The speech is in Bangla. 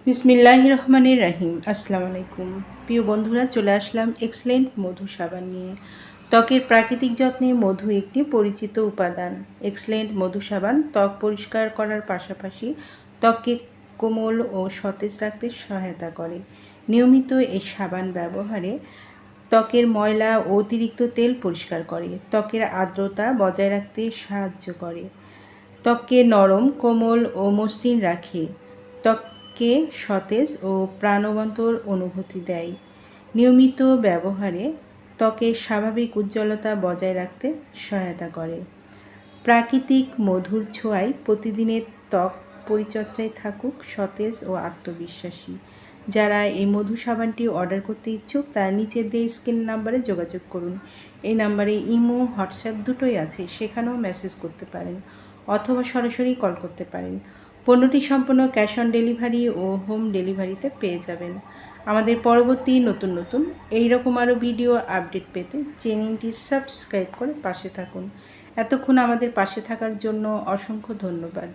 বিসমিল্লাহির রহমানির রহিম। আসসালামু আলাইকুম প্রিয় বন্ধুরা, চলে আসলাম এক্সেলেন্ট মধু সাবান নিয়ে। ত্বকের প্রাকৃতিক যত্নে মধু একটি পরিচিত উপাদান। এক্সেলেন্ট মধু সাবান ত্বক পরিষ্কার করার পাশাপাশি ত্বককে কোমল ও সতেজ রাখতে সহায়তা করে। নিয়মিত এই সাবান ব্যবহারে ত্বকের ময়লা ও অতিরিক্ত তেল পরিষ্কার করে, ত্বকের আর্দ্রতা বজায় রাখতে সাহায্য করে, ত্বককে নরম, কোমল ও মসৃণ রাখে, ত্বককে সতেজ ও প্রাণবন্ত অনুভূতি দেয়। নিয়মিত ব্যবহারে ত্বকের স্বাভাবিক উজ্জ্বলতা বজায় রাখতে সহায়তা করে। প্রাকৃতিক মধুর ছোঁয়ায় প্রতিদিনের ত্বক পরিচর্যায় থাকুক সতেজ ও আত্মবিশ্বাসী। যারা এই মধু সাবানটি অর্ডার করতে ইচ্ছুক তারা নিচের দিয়ে স্ক্রিন নাম্বারে যোগাযোগ করুন। এই নাম্বারে ইমো, হোয়াটসঅ্যাপ দুটোই আছে, সেখানেও মেসেজ করতে পারেন অথবা সরাসরি কল করতে পারেন। পণ্যটি সম্পূর্ণ ক্যাশ অন ডেলিভারি ও হোম ডেলিভারিতে পেয়ে যাবেন। আমাদের পরবর্তী নতুন এই রকম আরও ভিডিও আপডেট পেতে চ্যানেলটি সাবস্ক্রাইব করে পাশে থাকুন। এতক্ষণ আমাদের পাশে থাকার জন্য অসংখ্য ধন্যবাদ।